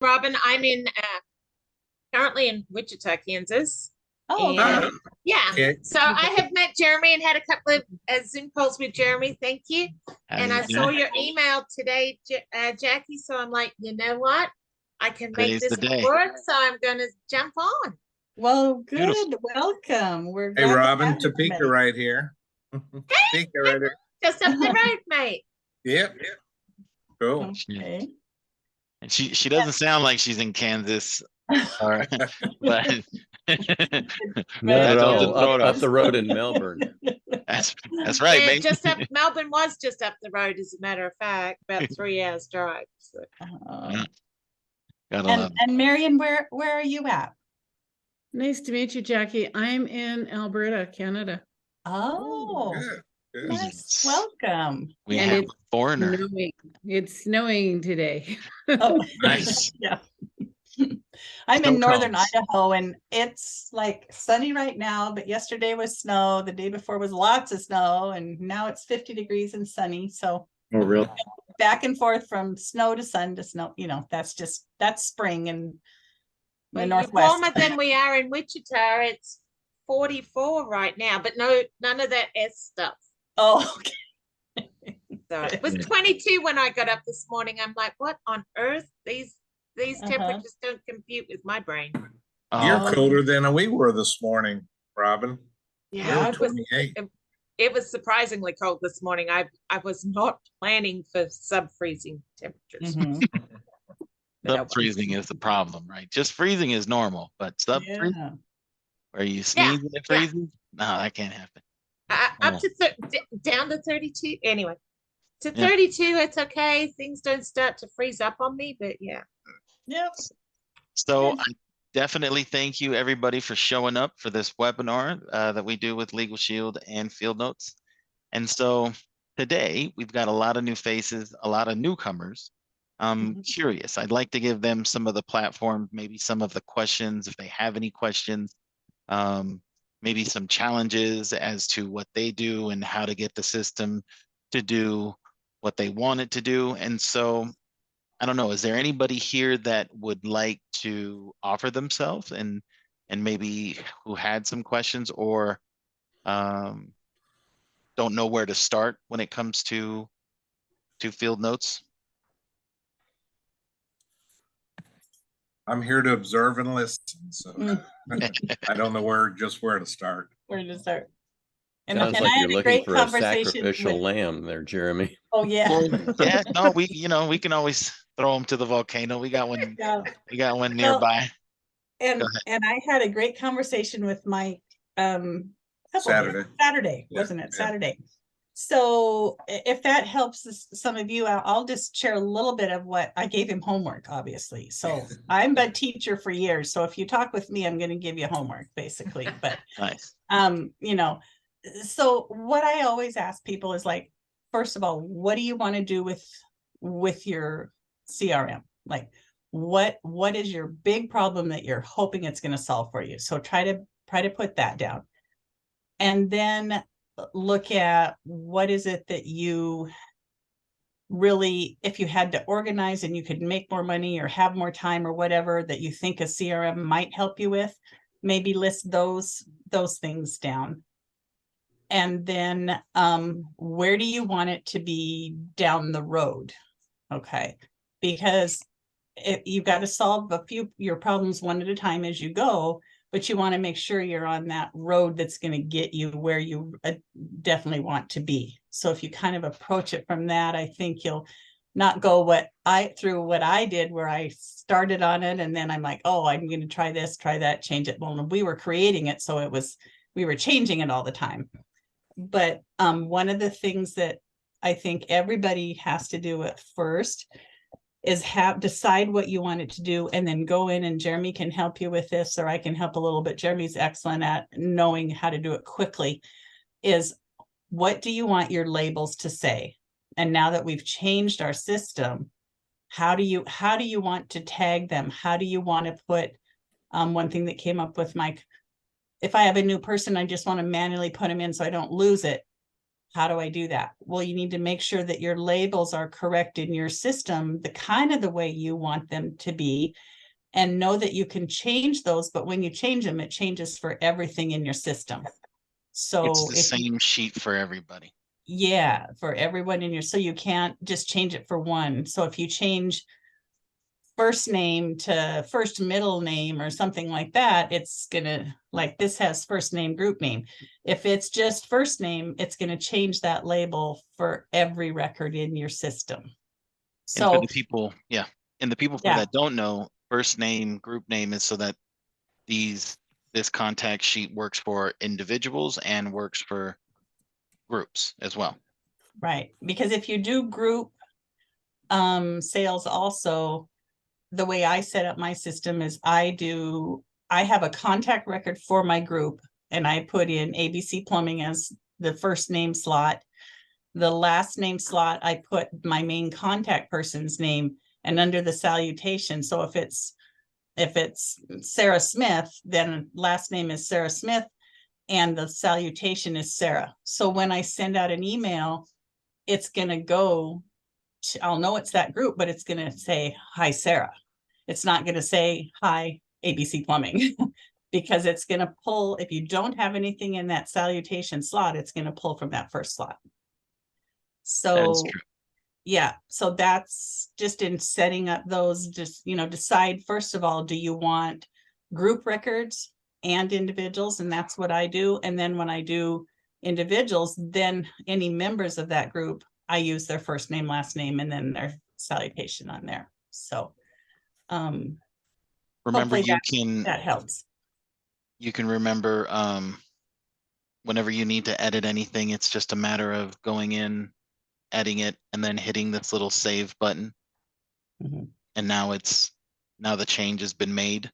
Robin. I'm in currently in Wichita, Kansas. Oh, okay. And, yeah. Okay. So I have met Jeremy and had a couple of Zoom calls with Jeremy. Thank you. And I saw your email today, Jackie. So I'm like, you know what? I can make this work. So I'm going to jump on. Well, good. Beautiful. Welcome. We're Hey, Robin, Topeka right here. Hey, right here. Just up the road, mate. Yep. Cool. Okay. And she doesn't sound like she's in Kansas, but not at all. Up the road in Melbourne. That's right, Yeah, mate. just up Melbourne was just up the road, as a matter of fact, about 3 hours drive. So. And Marion, where are you at? Nice to meet you, Jackie. I'm in Alberta, Canada. Oh, good. nice. Welcome. We have a foreigner. It's snowing today. Oh, nice. Yeah. I'm in northern Idaho, and it's like sunny right now, but yesterday was snow. The day before was lots of snow, and now it's 50 degrees and sunny. So really? Back and forth from snow to sun to snow, that's spring in the Northwest. Warmer than we are in Wichita. It's 44 right now, but none of that S stuff. Oh, okay. So it was 22 when I got up this morning. I'm like, what on earth? These temperatures don't compute with my brain. You're colder than we were this morning, Robin. Yeah, it was surprisingly cold this morning. I was not planning for sub-freezing temperatures. Sub-freezing is the problem, right? Just freezing is normal, but sub-freezing, where you sneeze and it freezes? No, that can't happen. Up to down to 32. Anyway, to 32, it's okay. Things don't start to freeze up on me, but yeah. Yep. So I definitely thank you, everybody, for showing up for this webinar that we do with LegalShield and Fieldnotes. And so today we've got a lot of new faces, a lot of newcomers. I'm curious. I'd like to give them some of the platform, maybe some of the questions, if they have any questions, maybe some challenges as to what they do and how to get the system to do what they want it to do. And so I don't know, is there anybody here that would like to offer themselves and maybe who had some questions or don't know where to start when it comes to Fieldnotes? I'm here to observe and listen, so I don't know where to start. Where to start? And sounds I like had you're a great looking for a conversation sacrificial lamb there, Jeremy. Oh yeah. Well, yeah, no, we can always throw them to the volcano. We got one. We got one nearby. And I had a great conversation with Mike Saturday, wasn't it? Saturday. So if that helps some of you out, I'll just share a little bit of what I gave him homework, obviously. So I'm a teacher for years. So if you talk with me, I'm going to give you homework basically. But nice. So what I always ask people is like, first of all, what do you want to do with your CRM? Like what is your big problem that you're hoping it's going to solve for you? So try to put that down. And then look at what is it that you really, if you had to organize and you could make more money or have more time or whatever that you think a CRM might help you with, maybe list those things down. And then where do you want it to be down the road? Okay, because you've got to solve your problems one at a time as you go, but you want to make sure you're on that road that's going to get you where you definitely want to be. So if you kind of approach it from that, I think you'll not go through what I did, where I started on it and then I'm like, oh, I'm going to try this, try that, change it. Well, we were creating it, so we were changing it all the time. But one of the things that I think everybody has to do at first is decide what you want it to do, and then go in, and Jeremy can help you with this, or I can help a little bit. Jeremy's excellent at knowing how to do it quickly. Is what do you want your labels to say? And now that we've changed our system, how do you want to tag them? How do you want to put one thing that came up with Mike? If I have a new person, I just want to manually put them in so I don't lose it. How do I do that? Well, you need to make sure that your labels are correct in your system, the kind of the way you want them to be, and know that you can change those, but when you change them, it changes for everything in your system. So it's the same sheet for everybody. Yeah, for everyone in your, so you can't just change it for one. So if you change first name to first middle name or something like that, it's gonna, like this has first name, group name. If it's just first name, it's gonna change that label for every record in your system. And for So the people, yeah, and the people Yeah. that don't know, first name, group name is so that this contact sheet works for individuals and works for groups as well. Right, because if you do group sales also, the way I set up my system is I have a contact record for my group, and I put in ABC Plumbing as the first name slot. The last name slot, I put my main contact person's name, and under the salutation. So if it's Sarah Smith, then last name is Sarah Smith and the salutation is Sarah. So when I send out an email, it's going to go to, I'll know it's that group, but it's going to say, hi, Sarah. It's not going to say, hi, ABC Plumbing, because it's going to pull, if you don't have anything in that salutation slot, it's going to pull from that first slot. That is So true. yeah, so that's just in setting up those, just, decide, first of all, do you want group records and individuals? And that's what I do. And then when I do individuals, then any members of that group, I use their first name, last name, and then their salutation on there. So Remember, hopefully that helps. You can remember whenever you need to edit anything, it's just a matter of going in, editing it, and then hitting this little save button. Mhm. And now the change has been made.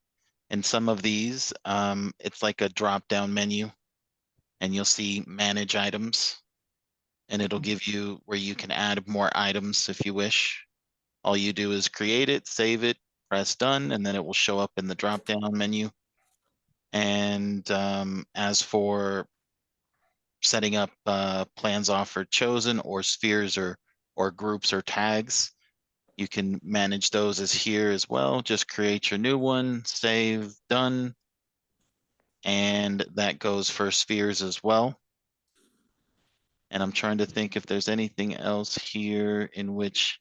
And some of these, it's like a drop down menu, and you'll see manage items, and it'll give you where you can add more items if you wish. All you do is create it, save it, press done, and then it will show up in the drop down menu. And as for setting up plans offered chosen or spheres or groups or tags, you can manage those as here as well. Just create your new one, save, done. And that goes for spheres as well. And I'm trying to think if there's anything else here in which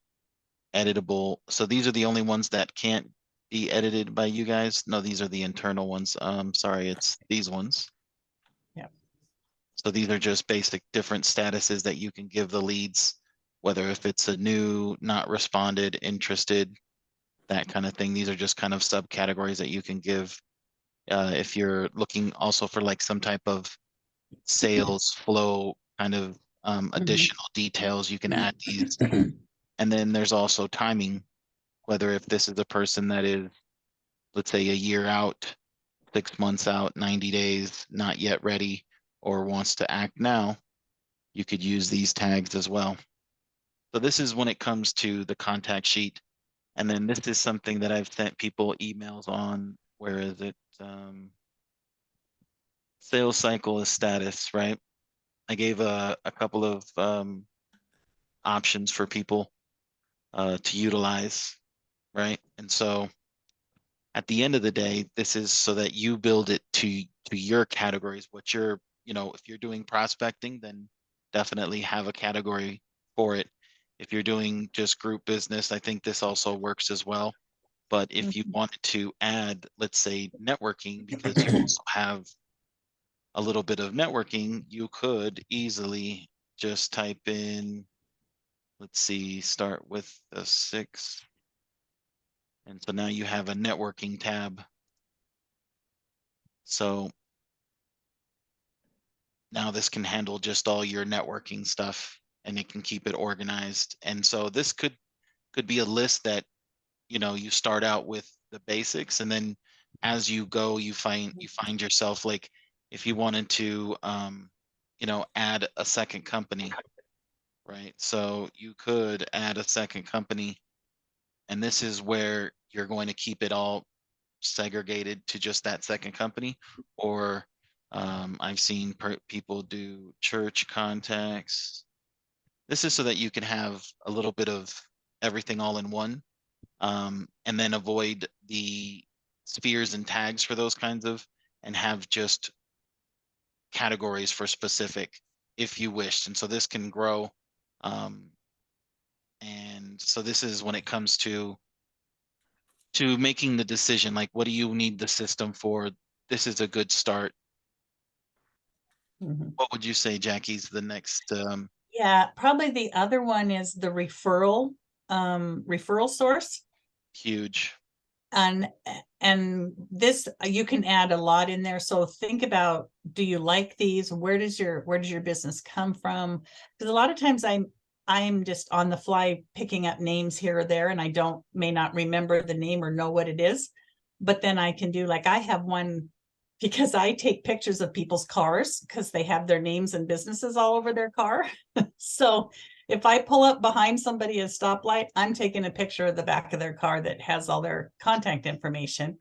editable. So these are the only ones that can't be edited by you guys. No, these are the internal ones. Sorry, it's these ones. Yeah. So these are just basic different statuses that you can give the leads, whether if it's a new, not responded, interested, that kind of thing. These are just kind of subcategories that you can give if you're looking also for like some type of sales flow kind of additional details, you can add these. And then there's also timing, whether if this is a person that is, let's say, a year out, 6 months out, 90 days, not yet ready, or wants to act now, you could use these tags as well. So this is when it comes to the contact sheet. And then this is something that I've sent people emails on. Where is it? Sales cycle is status, right? I gave a couple of options for people to utilize, right? And so at the end of the day, this is so that you build it to your categories. What you're, if you're doing prospecting, then definitely have a category for it. If you're doing just group business, I think this also works as well. But if you wanted to add, let's say, networking, because you also have a little bit of networking, you could easily just type in, let's see, start with a 6. And so now you have a networking tab. So now this can handle just all your networking stuff, and it can keep it organized. And so this could be a list that, you start out with the basics, and then as you go, you find yourself, like, if you wanted to add a second company, right? So you could add a second company, and this is where you're going to keep it all segregated to just that second company. Or I've seen people do church contacts. This is so that you can have a little bit of everything all in one, and then avoid the spheres and tags for those kinds of, and have just categories for specific if you wished. And so this can grow. And so this is when it comes to making the decision, like, what do you need the system for? This is a good start. Mhm. What would you say, Jackie's the next? Yeah, probably the other one is the referral source. Huge. And this, you can add a lot in there. So think about, do you like these? Where does your business come from? Because a lot of times I'm just on the fly picking up names here or there, and I may not remember the name or know what it is. But then I can do, like, I have one, because I take pictures of people's cars because they have their names and businesses all over their car. So if I pull up behind somebody at a stoplight, I'm taking a picture of the back of their car that has all their contact information.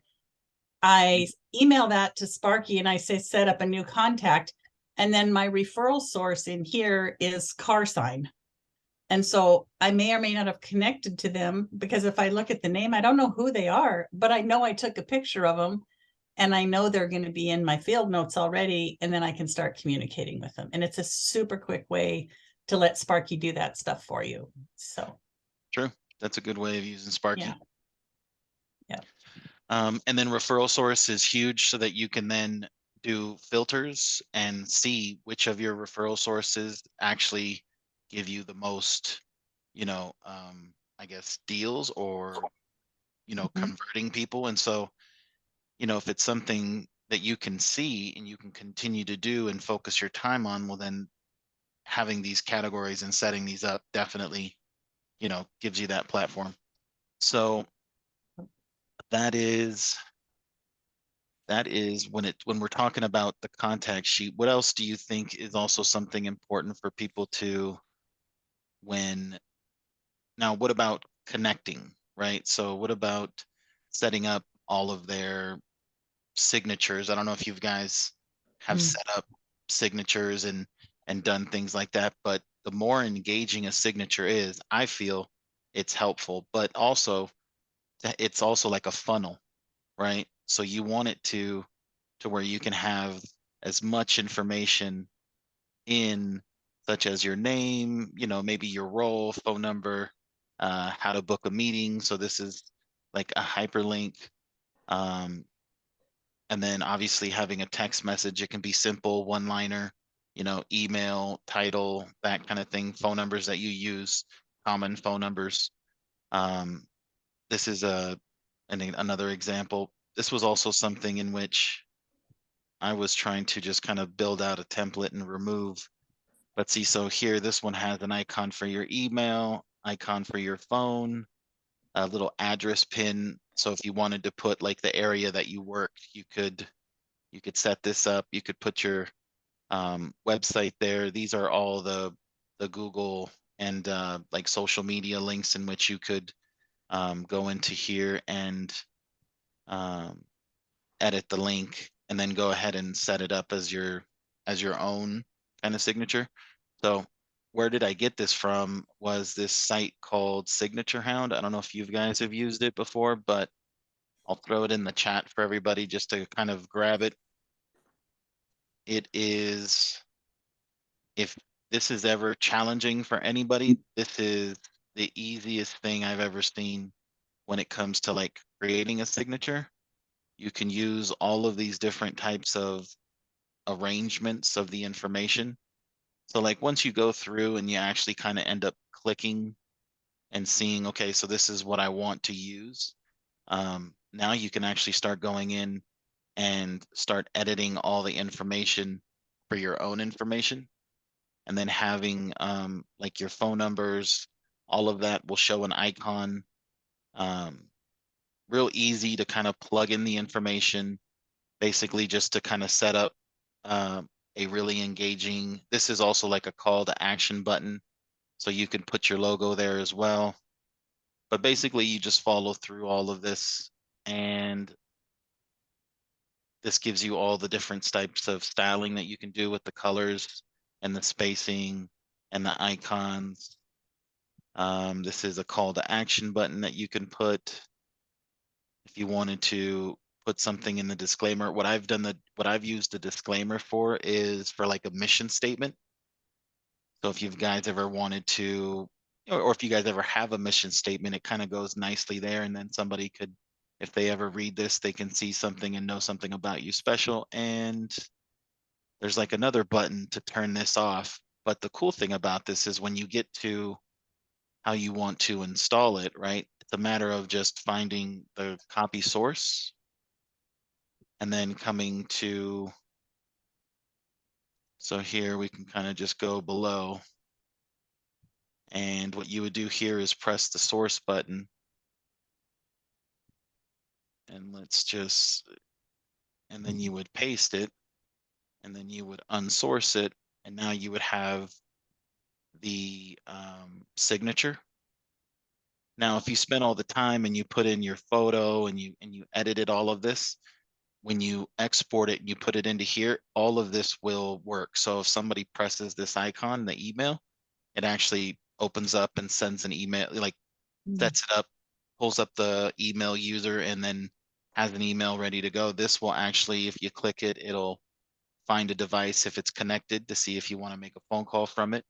I email that to Sparky and I say, set up a new contact. And then my referral source in here is car sign. And so I may or may not have connected to them, because if I look at the name, I don't know who they are, but I know I took a picture of them and I know they're going to be in my Fieldnotes already. And then I can start communicating with them. And it's a super quick way to let Sparky do that stuff for you. So True. That's a good way of using Sparky. yeah. Yeah. And then referral source is huge, so that you can then do filters and see which of your referral sources actually give you the most, I guess, deals, or, converting people. And so, if it's something that you can see and you can continue to do and focus your time on, well, then having these categories and setting these up definitely, gives you that platform. So that is when we're talking about the contact sheet. What else do you think is also something important for people to, what about connecting, right? So what about setting up all of their signatures? I don't know if you guys have set up signatures and done things like that, but the more engaging a signature is, I feel it's helpful. But also, it's also like a funnel, right? So you want it to where you can have as much information in, such as your name, maybe your role, phone number, how to book a meeting. So this is like a hyperlink. And then obviously having a text message, it can be simple, one-liner, email, title, that kind of thing, phone numbers that you use, common phone numbers. This is another example. This was also something in which I was trying to just kind of build out a template and remove. Let's see, so here, this one has an icon for your email, icon for your phone, a little address pin. So if you wanted to put like the area that you work, you could set this up. You could put your website there. These are all the Google and like social media links in which you could go into here and edit the link, and then go ahead and set it up as your own kind of signature. So where did I get this from? Was this site called Signature Hound? I don't know if you guys have used it before, but I'll throw it in the chat for everybody just to kind of grab it. It is, if this is ever challenging for anybody, this is the easiest thing I've ever seen when it comes to like creating a signature. You can use all of these different types of arrangements of the information. So like once you go through and you actually kind of end up clicking and seeing, okay, so this is what I want to use. Now you can actually start going in and start editing all the information for your own information. And then having like your phone numbers, all of that will show an icon. Real easy to kind of plug in the information, basically just to kind of set up a really engaging, this is also like a call to action button. So you can put your logo there as well. But basically you just follow through all of this, and this gives you all the different types of styling that you can do with the colors and the spacing and the icons. This is a call to action button that you can put if you wanted to put something in the disclaimer. What I've used the disclaimer for is for like a mission statement. So if you guys ever wanted to, or if you guys ever have a mission statement, it kind of goes nicely there. And then somebody could, if they ever read this, they can see something and know something about you special. And there's like another button to turn this off. But the cool thing about this is when you get to how you want to install it, right? It's a matter of just finding the copy source and then coming to, so here we can kind of just go below. And what you would do here is press the source button. And let's just, and then you would paste it, and then you would unsource it. And now you would have the signature. Now, if you spend all the time and you put in your photo and you edited all of this, when you export it and you put it into here, all of this will work. So if somebody presses this icon, the email, it actually opens up and sends an email, like sets it up, pulls up the email user, and then has an email ready to go. This will actually, if you click it, it'll find a device if it's connected to see if you want to make a phone call from it,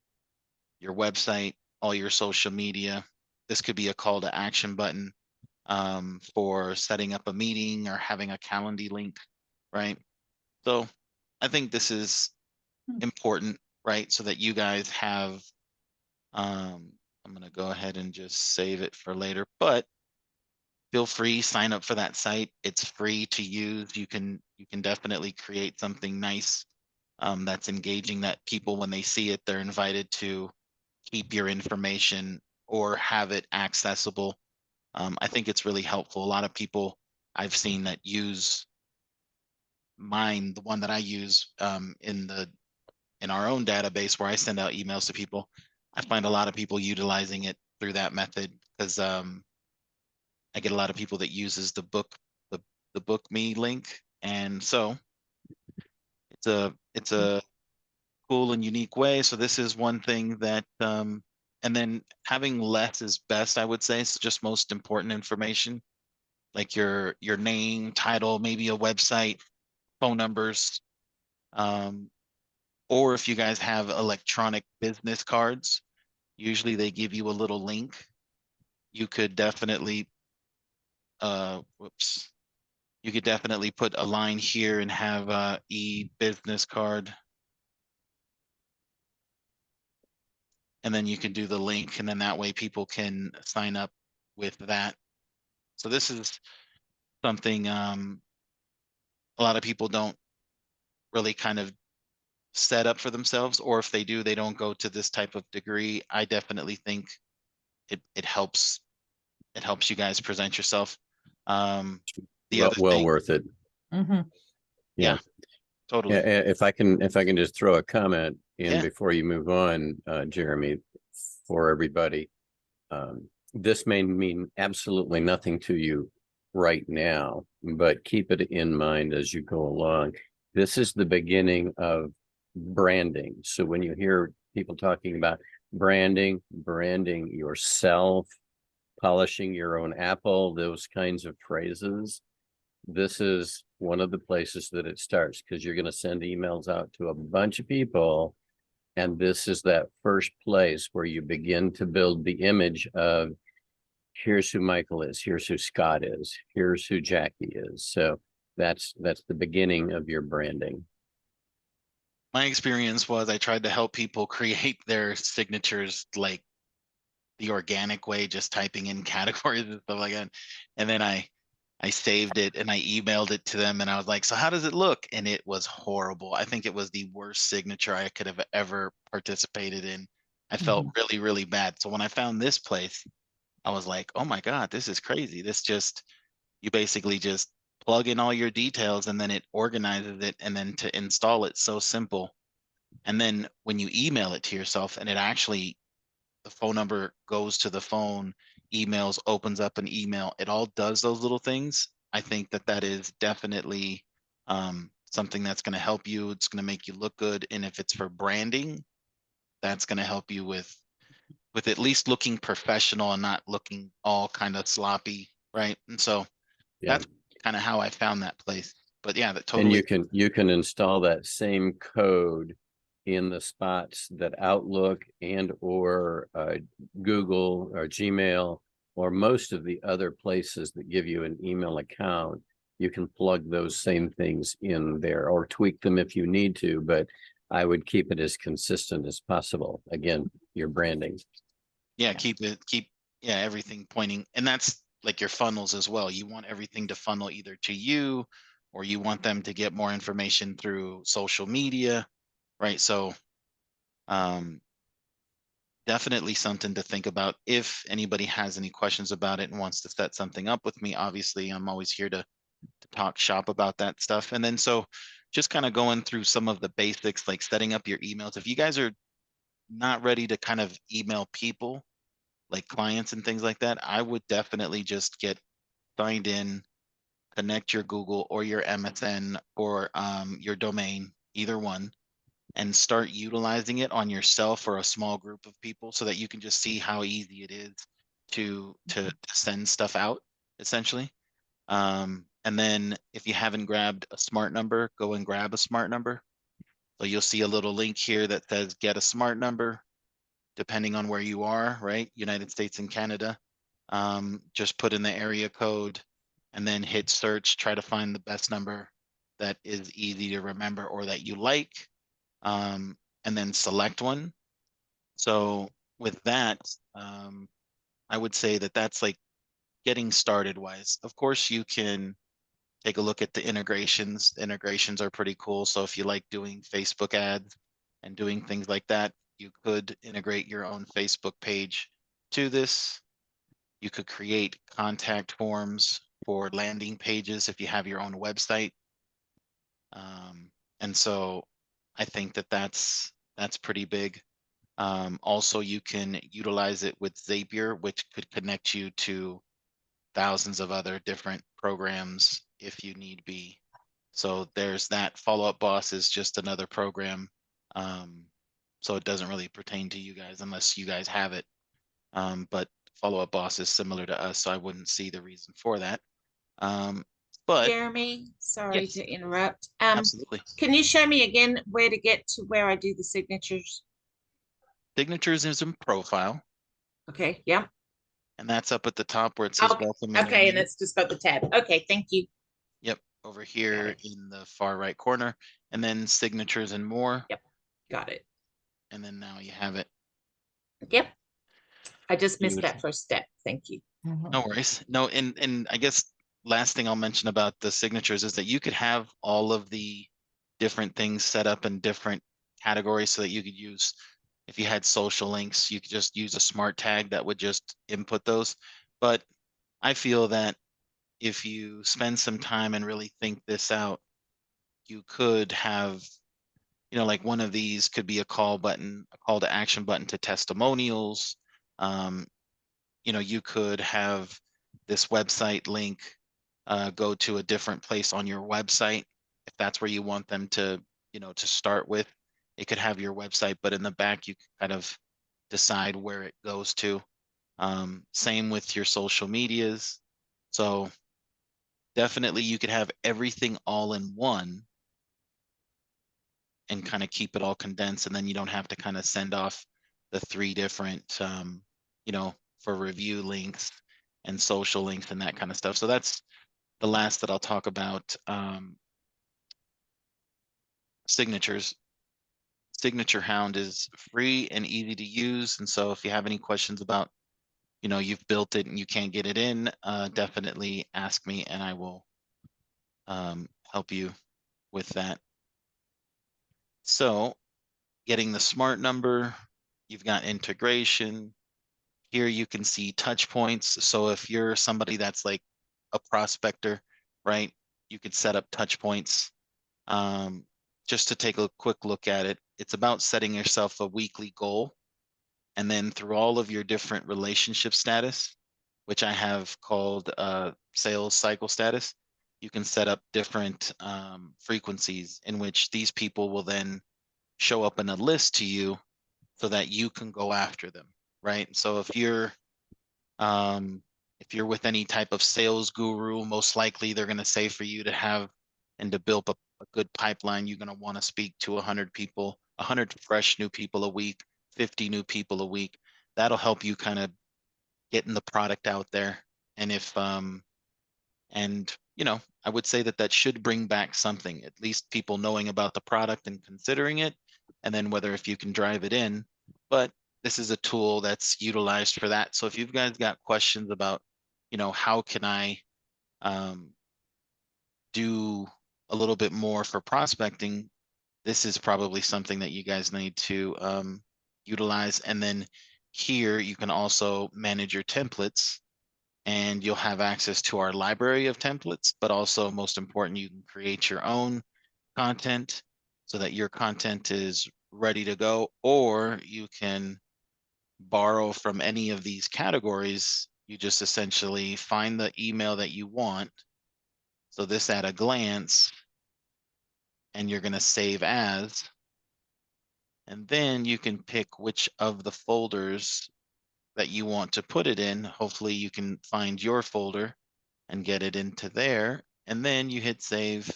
your website, all your social media. This could be a call to action button for setting up a meeting or having a Calendly link, right? So I think this is important, right? So that you guys have, I'm going to go ahead and just save it for later, but feel free, sign up for that site. It's free to use. You can definitely create something nice that's engaging, that people, when they see it, they're invited to keep your information or have it accessible. I think it's really helpful. A lot of people I've seen that use mine, the one that I use in our own database where I send out emails to people, I find a lot of people utilizing it through that method because I get a lot of people that uses the book me link. And so it's a cool and unique way. So this is one thing that, and then having less is best, I would say. It's just most important information, like your name, title, maybe a website, phone numbers, or if you guys have electronic business cards, usually they give you a little link. You could definitely, you could definitely put a line here and have a e-business card. And then you can do the link, and then that way people can sign up with that. So this is something a lot of people don't really kind of set up for themselves, or if they do, they don't go to this type of degree. I definitely think it helps you guys present yourself. The other well thing, worth it. yeah, totally. Yeah, if I can just throw a comment in Yeah. before you move on, Jeremy, for everybody. This may mean absolutely nothing to you right now, but keep it in mind as you go along. This is the beginning of branding. So when you hear people talking about branding yourself, polishing your own apple, those kinds of phrases, this is one of the places that it starts, because you're going to send emails out to a bunch of people. And this is that first place where you begin to build the image of, here's who Michael is, here's who Scott is, here's who Jackie is. So that's the beginning of your branding. My experience was I tried to help people create their signatures like the organic way, just typing in categories and stuff like that. And then I saved it and I emailed it to them, and I was like, so how does it look? And it was horrible. I think it was the worst signature I could have ever participated in. I felt really, really bad. So when I found this place, I was like, oh my God, this is crazy. This just, you basically just plug in all your details and then it organizes it, and then to install it, so simple. And then when you email it to yourself, and it actually, the phone number goes to the phone, emails, opens up an email, it all does those little things. I think that is definitely something that's going to help you. It's going to make you look good. And if it's for branding, that's going to help you with at least looking professional and not looking all kind of sloppy, right? And so Yeah. that's kind of how I found that place. But yeah, that And totally. you can install that same code in the spots that Outlook and or Google or Gmail or most of the other places that give you an email account. You can plug those same things in there or tweak them if you need to, but I would keep it as consistent as possible. Again, your branding. Yeah, keep everything pointing. And that's like your funnels as well. You want everything to funnel either to you or you want them to get more information through social media, right? So definitely something to think about. If anybody has any questions about it and wants to set something up with me, obviously I'm always here to talk shop about that stuff. And then so just kind of going through some of the basics, like setting up your emails. If you guys are not ready to kind of email people, like clients and things like that, I would definitely just get signed in, connect your Google or your MSN or your domain, either one, and start utilizing it on yourself or a small group of people so that you can just see how easy it is to send stuff out, essentially. And then if you haven't grabbed a smart number, go and grab a smart number. So you'll see a little link here that says get a smart number, depending on where you are, right? United States and Canada. Just put in the area code and then hit search, try to find the best number that is easy to remember or that you like, and then select one. So with that, I would say that that's like getting started wise. Of course, you can take a look at the integrations. The integrations are pretty cool. So if you like doing Facebook ads and doing things like that, you could integrate your own Facebook page to this. You could create contact forms for landing pages if you have your own website. And so I think that that's pretty big. Also, you can utilize it with Zapier, which could connect you to thousands of other different programs if you need be. So there's that. Follow Up Boss is just another program. So it doesn't really pertain to you guys unless you guys have it. But Follow Up Boss is similar to us, so I wouldn't see the reason for that. But Jeremy, sorry yes, to interrupt. absolutely. Can you show me again where to get to where I do the signatures? Signatures is in profile. Okay, yeah. And that's up at the top where it says Okay, welcome. okay, and it's just got the tab. Okay, thank you. Yep, over here in the far right corner, and then signatures and more. Yep, got it. And then now you have it. Yep. I just missed Beautiful. that first step. Thank you. No worries. No, and I guess last thing I'll mention about the signatures is that you could have all of the different things set up in different categories so that you could use, if you had social links, you could just use a smart tag that would just input those. But I feel that if you spend some time and really think this out, you could have, like one of these could be a call button, a call to action button to testimonials. You could have this website link go to a different place on your website if that's where you want them to, to start with. It could have your website, but in the back you can kind of decide where it goes to. Same with your social medias. So definitely you could have everything all in one and kind of keep it all condensed, and then you don't have to kind of send off the 3 different for review links and social links and that kind of stuff. So that's the last that I'll talk about. Signatures. Signature Hound is free and easy to use, and so if you have any questions about, you've built it and you can't get it in, definitely ask me and I will help you with that. So getting the smart number, you've got integration. Here you can see touch points. So if you're somebody that's like a prospector, right, you could set up touch points. Just to take a quick look at it, it's about setting yourself a weekly goal. And then through all of your different relationship status, which I have called sales cycle status, you can set up different frequencies in which these people will then show up in a list to you so that you can go after them, right? So if you're with any type of sales guru, most likely they're going to say for you to have and to build a good pipeline, you're going to want to speak to 100 people, 100 fresh new people a week, 50 new people a week. That'll help you kind of getting the product out there. And if and you know, I would say that that should bring back something, at least people knowing about the product and considering it, and then whether if you can drive it in. But this is a tool that's utilized for that. So if you guys got questions about, you know, how can I do a little bit more for prospecting, this is probably something that you guys need to utilize. And then here you can also manage your templates, and you'll have access to our library of templates, but also most important, you can create your own content so that your content is ready to go, or you can borrow from any of these categories. You just essentially find the email that you want. So this at a glance, and you're going to save as, and then you can pick which of the folders that you want to put it in. Hopefully you can find your folder and get it into there. And then you hit save.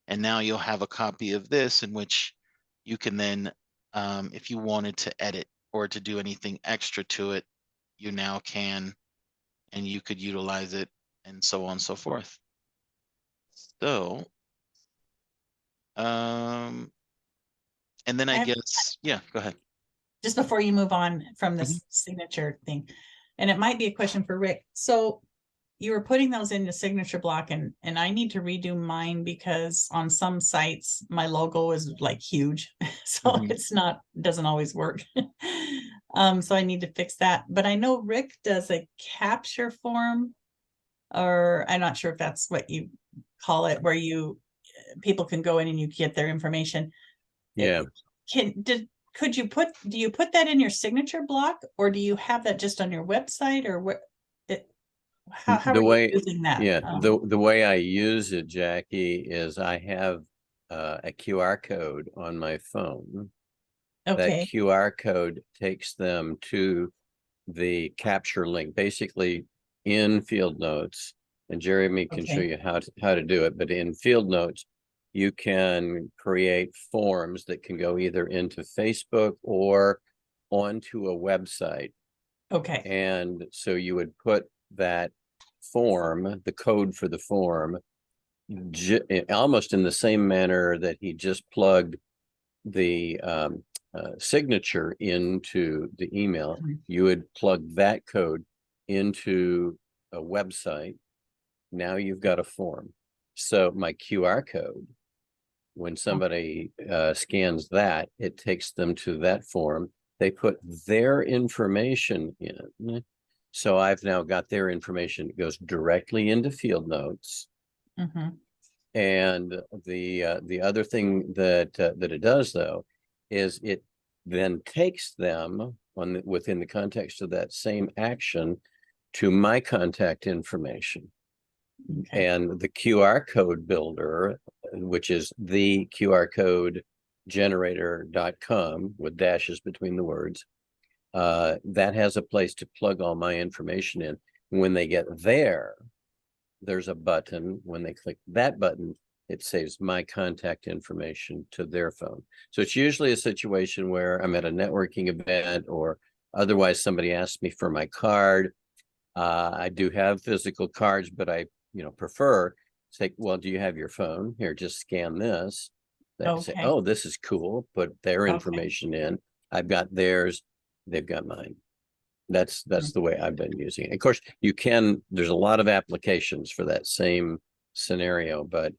And now you'll have a copy of this in which you can then, if you wanted to edit or to do anything extra to it, you now can, and you could utilize it, and so on and so forth. So, and then I guess, yeah, go ahead. Just before you move on from this signature thing, and it might be a question for Rick. So you were putting those in the signature block, and I need to redo mine because on some sites my logo is like huge. So it's not, doesn't always work. So I need to fix that. But I know Rick does a capture form, or I'm not sure if that's what you call it, where people can go in and you get their information. Yeah. Could you do you put that in your signature block, or do you have that just on your website, or what? How are you using that? Yeah, the way I use it, Jackie, is I have a QR code on my phone. Okay. That QR code takes them to the capture link, basically in Fieldnotes, and Jeremy can show you how to do it. But in Fieldnotes, you can create forms that can go either into Facebook or onto a website. Okay. And so you would put that form, the code for the form, almost in the same manner that he just plugged the signature into the email. You would plug that code into a website. Now you've got a form. So my QR code, when somebody scans that, it takes them to that form. They put their information in. So I've now got their information. It goes directly into Fieldnotes. And the other thing that it does, though, is it then takes them within the context of that same action to my contact information. And the QR code builder, which is the QR code generator.com with dashes between the words, that has a place to plug all my information in. When they get there, there's a button. When they click that button, it saves my contact information to their phone. So it's usually a situation where I'm at a networking event, or otherwise somebody asks me for my card. I do have physical cards, but I prefer say, well, do you have your phone? Here, just scan this. They say, oh, this is cool. Put their information in. I've got theirs. They've got mine. That's the way I've been using it. Of course, there's a lot of applications for that same scenario, but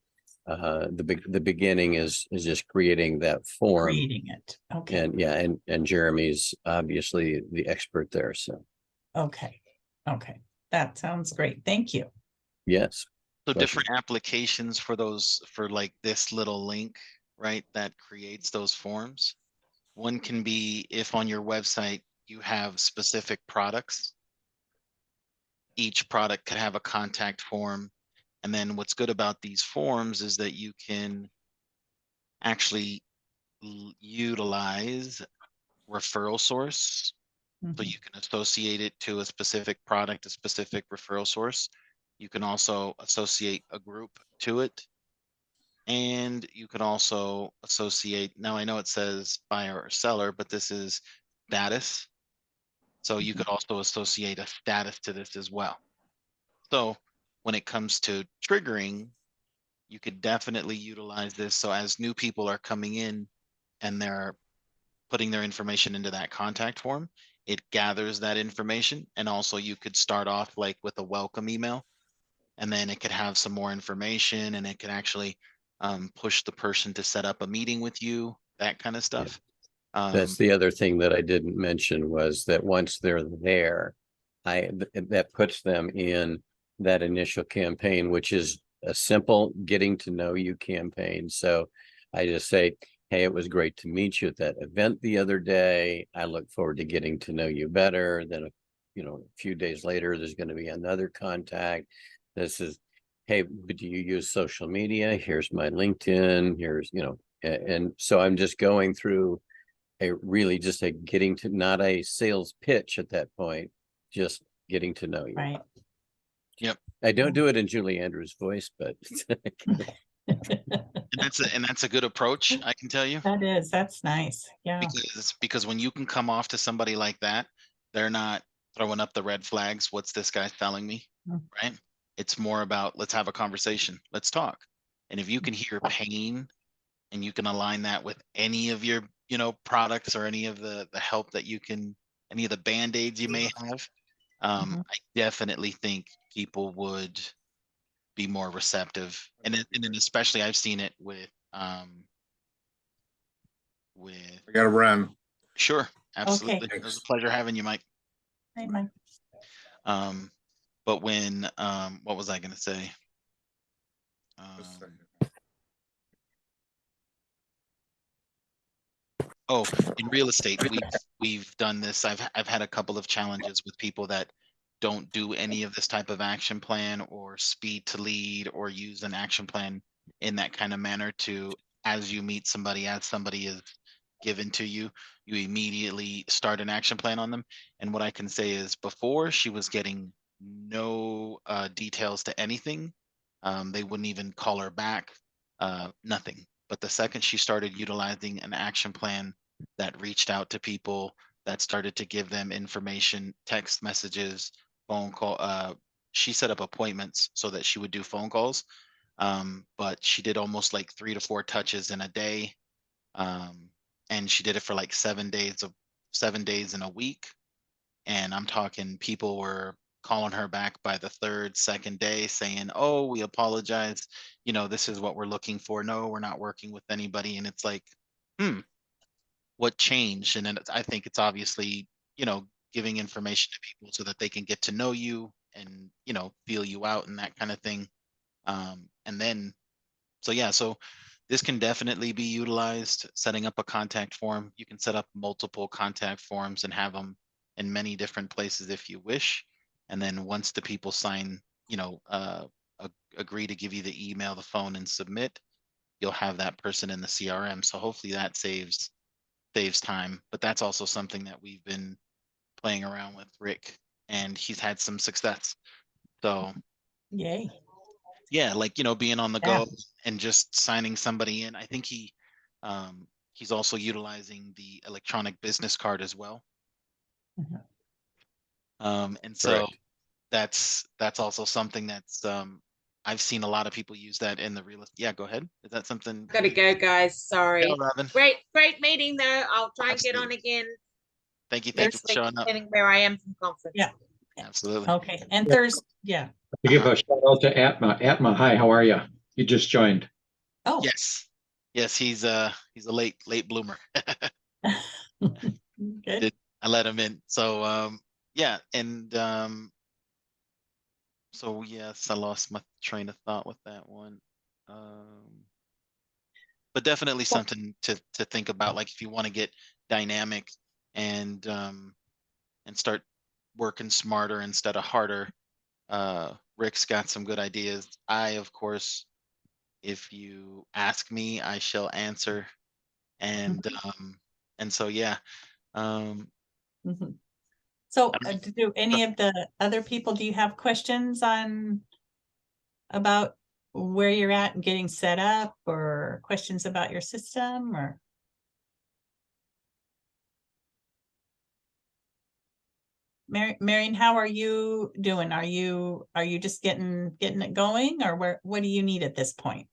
the beginning is just creating that form. Creating it. Okay. And yeah, and Jeremy's obviously the expert there. So okay. That sounds great. Thank you. Yes. So different applications for like this little link, right, that creates those forms. One can be if on your website you have specific products. Each product could have a contact form, And then what's good about these forms is that you can actually utilize referral source. So you can associate it to a specific product, a specific referral source. You can also associate a group to it. And you can also associate, now I know it says buyer or seller, but this is status. So you could also associate a status to this as well. So when it comes to triggering, you could definitely utilize this. So as new people are coming in and they're putting their information into that contact form, it gathers that information. And also you could start off like with a welcome email, and then it could have some more information, and it could actually push the person to set up a meeting with you, that kind of stuff. That's the other thing that I didn't mention, was that once they're there, that puts them in that initial campaign, which is a simple getting to know you campaign. So I just say, hey, it was great to meet you at that event the other day. I look forward to getting to know you better. Then, a few days later, there's going to be another contact. This is, hey, but do you use social media? Here's my LinkedIn. Here's, and so I'm just going through just a getting to, not a sales pitch at that point, just getting to know you. Right. Yep. I don't do it in Julie Andrews' voice, but and that's a good approach, I can tell you. That's nice. Yeah. Because when you can come off to somebody like that, they're not throwing up the red flags. What's this guy telling me? Right? It's more about, let's have a conversation. Let's talk. And if you can hear pain and you can align that with any of your, products, or any of the help that you can, any of the band-aids you may have, I definitely think people would be more receptive. And then especially I've seen it with I gotta run. Sure, absolutely. Okay. It was a pleasure having you, Mike. Hey, Mike. But when what was I gonna say? Oh, in real estate, we've done this. I've had a couple of challenges with people that don't do any of this type of action plan, or speed to lead, or use an action plan in that kind of manner to, as you meet somebody, as somebody is given to you, you immediately start an action plan on them. And what I can say is, before, she was getting no details to anything. They wouldn't even call her back, nothing. But the second she started utilizing an action plan that reached out to people, that started to give them information, text messages, phone call, she set up appointments so that she would do phone calls. But she did almost like 3 to 4 touches in a day. And she did it for like 7 days in a week. And I'm talking, people were calling her back by the second day saying, oh, we apologize. This is what we're looking for. No, we're not working with anybody. And it's like, what changed? And then I think it's obviously, giving information to people so that they can get to know you and, feel you out and that kind of thing. And then, so this can definitely be utilized, setting up a contact form. You can set up multiple contact forms and have them in many different places if you wish. And then once the people sign, agree to give you the email, the phone, and submit, you'll have that person in the CRM. So hopefully that saves time. But that's also something that we've been playing around with Rick, and he's had some success. So Yay. yeah, like, being on the go and just signing somebody in. I think he's also utilizing the electronic business card as well. And so that's also something that's I've seen a lot of people use that in the real estate. Yeah, go ahead. Is that something? Gotta go, guys. Sorry. Yeah, Robin. Great meeting though. I'll try and get on again. Thank you for showing up. Depending where I am from conference. Yeah. Absolutely. Okay. And Thursday, yeah. To give a shout out to Atma. Atma, hi, how are you? You just joined. Oh. Yes, he's a late bloomer. Good. I let him in. So yeah, and so yes, I lost my train of thought with that one. But definitely something to think about, like if you want to get dynamic and start working smarter instead of harder, Rick's got some good ideas. I, of course, if you ask me, I shall answer. And so, yeah. Mhm. So do any of the other people, do you have questions on about where you're at and getting set up, or questions about your system, or? Marion, how are you doing? Are you just getting it going, or what do you need at this point?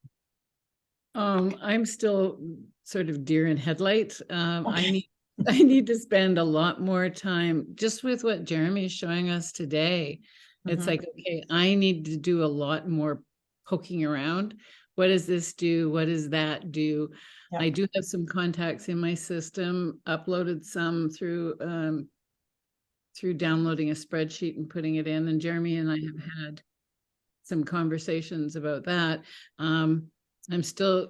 I'm still sort of deer in headlights. Okay. I need to spend a lot more time just with what Jeremy is showing us today. It's Mhm. like, okay, I need to do a lot more poking around. What does this do? What does that do? Yep. I do have some contacts in my system, uploaded some through downloading a spreadsheet and putting it in. And Jeremy and I have had some conversations about that. I'm still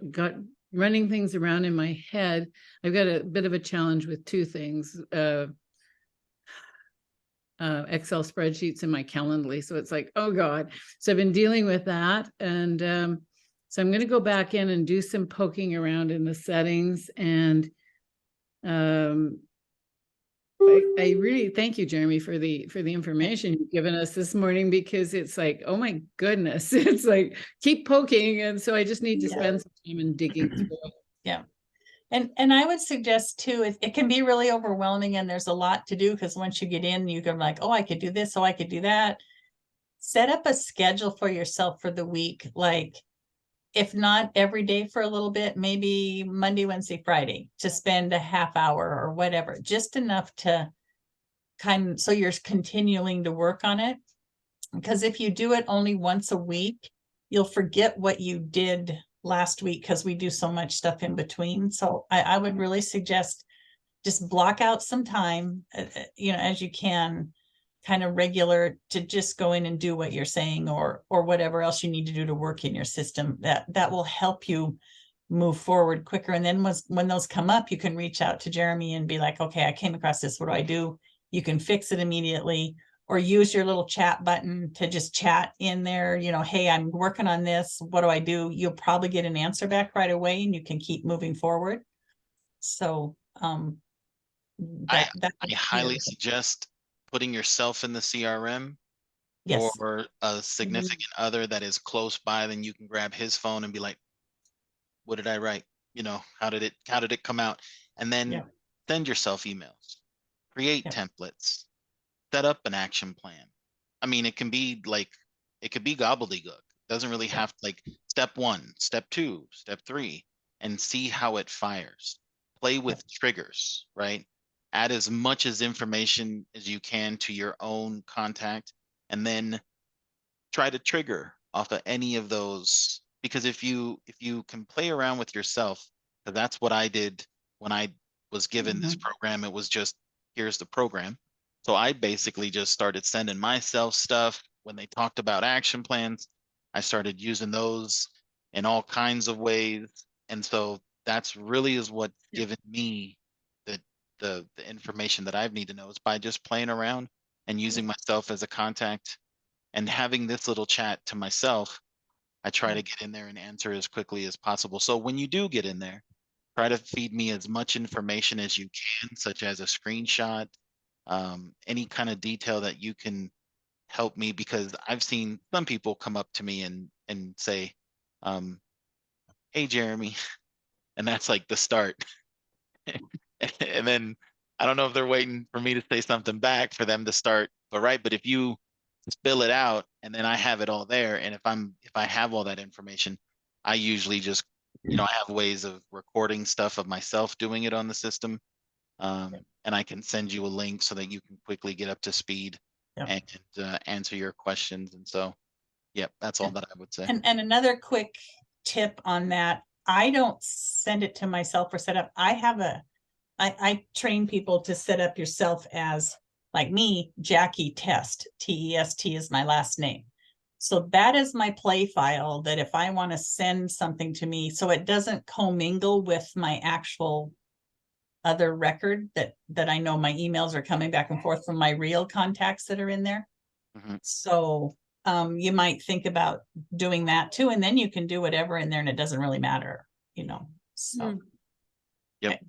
running things around in my head. I've got a bit of a challenge with two things. Excel spreadsheets in my Calendly. So it's like, oh God. So I've been dealing with that. And so I'm going to go back in and do some poking around in the settings. And I really thank you, Jeremy, for the information you've given us this morning, because it's like, oh my goodness, it's like keep poking. And so I just need to spend some time in digging through it. Yeah. And I would suggest too, it can be really overwhelming and there's a lot to do, because once you get in, you go like, oh, I could do this, oh, I could do that. Set up a schedule for yourself for the week. Like, if not every day for a little bit, maybe Monday, Wednesday, Friday, to spend a half hour or whatever, just enough to so you're continuing to work on it. Because if you do it only once a week, you'll forget what you did last week, because we do so much stuff in between. So I would really suggest just block out some time, as you can, kind of regular, to just go in and do what you're saying, or whatever else you need to do to work in your system. That will help you move forward quicker. And then when those come up, you can reach out to Jeremy and be like, okay, I came across this, what do I do? You can fix it immediately, or use your little chat button to just chat in there, hey, I'm working on this, what do I do? You'll probably get an answer back right away and you can keep moving forward. So I highly suggest putting yourself in the CRM, yes, or a significant other that is close by. Then you can grab his phone and be like, what did I write? How did it come out? And then send yourself emails, create templates, set up an action plan. I mean, it could be gobbledygook. It doesn't really have to, like, step 1, step 2, step 3, and see how it fires. Play with triggers, right? Add as much as information as you can to your own contact, and then try to trigger off of any of those. Because if you can play around with yourself, that's what I did when I was given this program. It was just, here's the program. So I basically just started sending myself stuff. When they talked about action plans, I started using those in all kinds of ways. And so that's really is what given me the information that I need to know, is by just playing around and using myself as a contact and having this little chat to myself. I try to get in there and answer as quickly as possible. So when you do get in there, try to feed me as much information as you can, such as a screenshot, any kind of detail that you can help me, because I've seen some people come up to me and say, hey, Jeremy, and that's like the start. And then I don't know if they're waiting for me to say something back for them to start, but if you spill it out and then I have it all there, and if I have all that information, I usually just, I have ways of recording stuff of myself doing it on the system. And I can send you a link so that you can quickly get up to speed and answer your questions. And so, that's all that I would say. And another quick tip on that, I don't send it to myself or set up. I train people to set up yourself as, like me, Jackie Test, TEST is my last name. So that is my play file, that if I want to send something to me, so it doesn't commingle with my actual other record, that I know my emails are coming back and forth from my real contacts that are in there. So you might think about doing that too, and then you can do whatever in there and it doesn't really matter, so. Yep. Okay.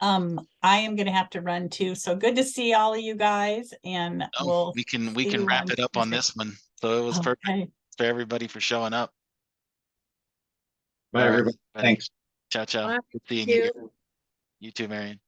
I am gonna have to run too, so good to see all of you guys, and Oh, we see can you wrap it up on Tuesday. this one. So it was perfect Okay. for everybody for showing up. Bye, All right, everybody. everybody. Thanks. Ciao, ciao. Bye. Good seeing Thank you. you. You too, Marion.